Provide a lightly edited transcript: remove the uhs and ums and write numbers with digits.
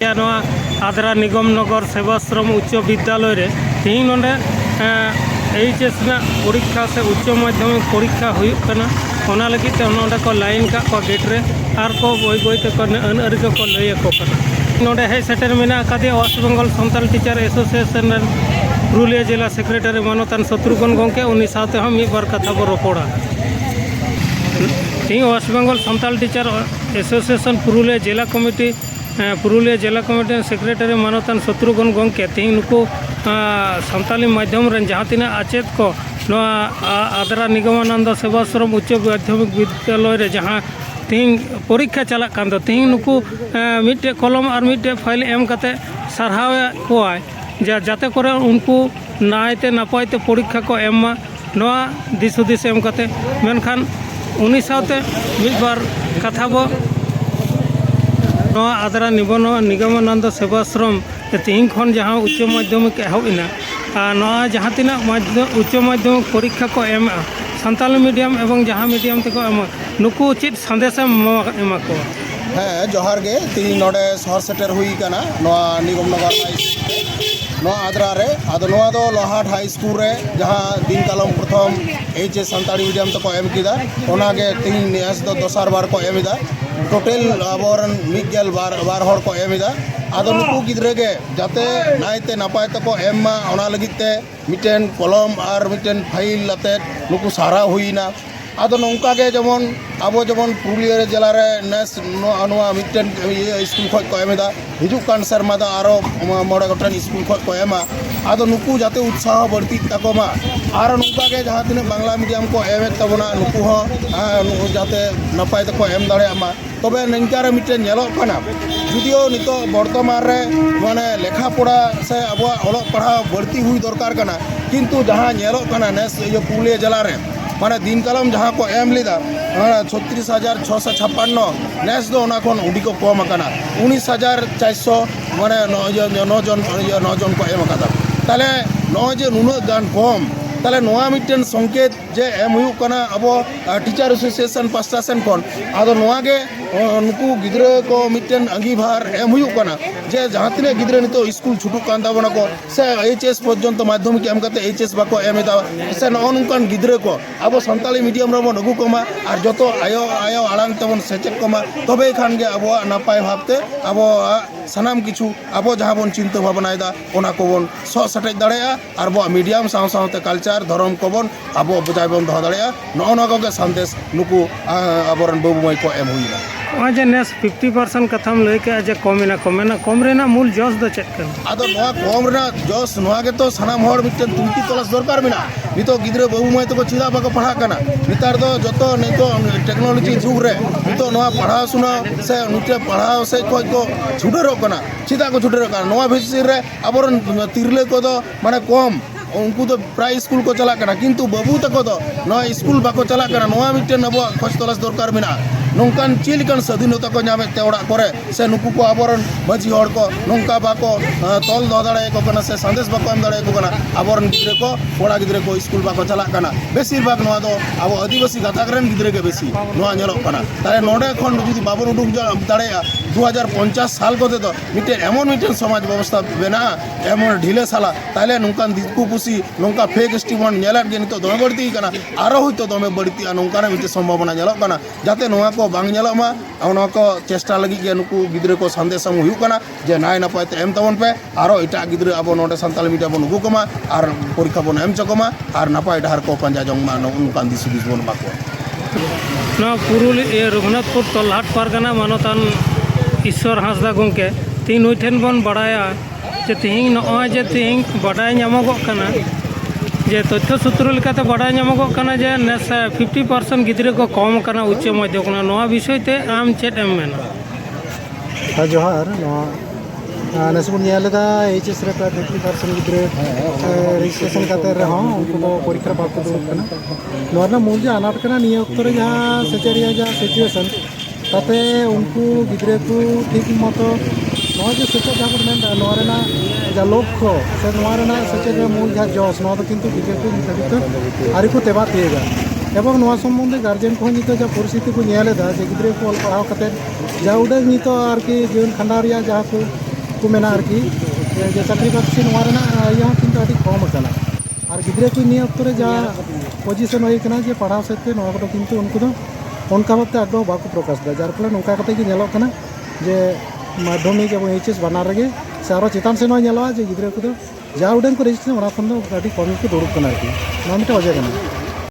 आद्रा निगम नगर सेवाश्रम उच्च विद्यालय रे तीन नोडे एचएस परीक्षा से उच्च माध्यमिक परीक्षा हुई ओना लगी ते नोडे को लाइन का को गेट रे आर को बोई बोई ते को अन अरि को लय को नोडे हे सेटर मेना कादे West Bengal Santal teacher association Purulia जिला सेक्रेटरी मानतान शत्रुघ्न गंके उनी साथे हम एक बार कथा बो रोपड़ा तीन West Bengal Santal teacher association Purulia जिला कमिटी सेक्रेटरी मानतान शत्रुघ्न गंके तीन नुकु सान्ताली माध्यम रे जहाँ तीन आचेत को आद्रा निगमानंद सेवाश्रम उच्च माध्यमिक विद्यालय रे जहाँ तीन परीक्षा चला कान तीन नुकु मिट्टे कलम और मिट्टे फाइल एम कते सारहाव कोआय जाते करे उनको नायते नापायते परीक्षा को एम दिस हुदिस एम कते मेनखान उनी साथे मिद बार कथा बो आद्रा निगमानंद सेवाश्रम तीन खन जहाँ उच्च माध्यमिक एहबना जहाँ तीन उच्च माध्यमिक परीक्षा को एम सान्ताली मीडियम एवं जहाँ मीडियम तक एम नुकु चेत संदेश एमा को हाँ जोहार गे तीन नोडे सहर सेटर हुई कना निगम नगर आद्रा रे आदो लोहाट हाई स्कूल रे जहाँ दिन कालम प्रथम एचएस सान्ताली मीडियम तक एम किदा ओनागे तीन नेस दो दोसार बार को एमिदा टोटल आबोरन मिगेल बार हर को एमिदा आदो नुकु गिद्रे गे जाते नायते नापाय तको एम ओना लगिते मिटेन कलम और मिटेन फाइल लाते नुकु सारा हुईना आदो नौका के जमन आबो जमन पुरुलिया जिला रे नेस नोआ मिटेन स्कूल खो को एमिदा हिजुक कान शर्मा दा आरो मोड़े गोटन स्कूल खो को एमा आदो नुकु जाते उत्साह बढ़ती तकोमा आरो नौका के जहाँ तीन बांग्ला मीडियम को एम तबना नुकु हो जाते नपाय तको एम दाड़ेयामा तबे नंकारे मिटेन नेलोकना जुदियो नितो वर्तमान रे माने लेखा पढ़ा से अब अलग पढ़ा बढ़ती हुई दरकार कना किंतु जहाँ नेलोकना नेस ये पुरुलिया जिला रे माने दिन कालम जहाँ को एम लेदा 36,656 नेस दो उड़ी को कम 19,400 माने 9 जन को एम ताले जे नुना गान कम ताले नोआ मिटेन संकेत जे एम हुई कना अब टीचर एसोसिएशन पास्टा सेन खन आदो नोआ गे नुकु गिद्रे को मिटेन अंगीभार एम हुई कना जे जहाँ तीन गिद्रे नितो स्कूल छुटू कान ताबना को से एचएस पर्यंत माध्यमिक एम कते एचएस बाको एम एदा से नौनकान गिद्रे को अब सान्ताली मीडियम रे नगु कमा और जतो आयो आड़ांग तबन सेचेक कमा तबे खान गे अब नापाय भाबते अब सानाम किछु अब जहाँ बन चिंता भावनायदा ओना को बन सटेज दाड़ेया और बो मीडियम साव सावते कल्चर धर्म को बन अब बजाय बन दह दाड़ेया नौना संदेश नुकु आबरन बाबू माई को एम हुई जे नेस 50% कथम लय के जे कम रेना मूल जोश दो चेक कर आदो नोआ कम रेना जोश नोआ के तो सानाम हर मिटन तुलकी तलाश दरकार मेना नितो गिद्रे बाबू माई तो चिदा बाको पढ़ा कना नितार दो जतो नितो टेक्नोलॉजी जुग रे नितो नोआ पढ़ा सुना से निते पढ़ाओ से को छुटेरो कना चिदा को छुटेरो कना नोआ भिसिर रे आबरन तिरले को दो माने कम उनको तो प्राय स्कूल को चला करना किंतु बाबू तक तो नोआ स्कूल बाको चला करना नोआ मिटन अब खोज तलाश दरकार मेना नौकान चेलिकान स्वाधीनता को नामते ओड़ा करे से नुकु को आबरन मजी हड़ को नौका बाको तल दह दाड़े को कना से संदेश बाको एम दाड़े को कना आबरन गिद्रे को कोड़ा गिद्रे को स्कूल बाको चला कना बेसिर भाग नोआ दो अब आदिवासी गाताक रेन गिद्रे के बेसी नोआ नेलोक कना तारे नोडे खन जुदी बाबन उडुक दाड़ेया 2050 साल को तो मिटे एमन मिटेन समाज व्यवस्था बेना एमन ढिले साला ताले नौकान दिकु पुसी नौका फेक स्टीमन नेलाट गे नितो दमे बढ़ती कना आरो होइतो दमे बढ़ती नौका मिटे संभावना नेलोक कना जाते नोआ को बांग नेलोमा ओना को चेष्टा लगी के नुकु गिद्रे को संदेश हम हुई कना जे नाय नपाय ते एम तबन पे आरो इटा गिद्रे अब नोडे सान्ताली मीडियम बन उगुकमा और परीक्षा बन एम चकमा और नपाय डाहर को पंजा जंगमा नौकान दिस बिस बन बाको ना पुरुलिया रघुनाथपुर तलहाट पारगाना मानतान ईश्वर हांसदा गंके तीन उठेन बन बड़ाया जे तिहिं नॉय जे तिहिं बड़ाय नामगो कना जे तथ्य सूत्र लेकाते बड़ाय नामगो कना जे नेस 50% गिद्रे को कम कना उच्च माध्यमिक कना नोआ विषय ते आम चेत एम मेना जोहार नेसबन नेलेदा एचएस रे 50% गिद्रे रजिस्ट्रेशन काते रे हां उनको परीक्षा बाको दुरुब कना नोरना मूल जे अनाट कना निय अक्तर रे जहां सेचेरिया जा सिचुएशन ताते उनको गिद्रे को ठीक मतो नोआ जे सेचेट जहां मेन नोरना जा लक्ष्य से नोरना सेचेट रे मूल जहां जोश नोआ तो किंतु गिद्रे को नितबित आरि को तेबा तेगा एवं नोआ सम्बन्धे गार्जियन को नितो जा परिस्थिति को नेलेदा जे गिद्रे को पढ़ाव कते जा उडे नितो आरकी जीवन खंडाव रिया जहां को को मेना आरकी जे चाकरी बाकरी नोआ रेना इया हूं किंतु आदि कम अकाना और गिद्रे को निया अक्तो रे जा पोजीशन होई कना जे पढ़ाव सेते नोआ को किंतु उनको दो उनका भाबते आग्रह बाको प्रकाश दा जार फले नोका कते कि नेलो कना जे माध्यमिक एवं एचएस बानार रगे से आरो चितान से नोआ नेलोआ जे गिद्रे को दो जा उडेन को रजिस्ट्रेशन ओना खन दो गाडी कम को दुरुब कना आरकी नोआ मिटे अजे कना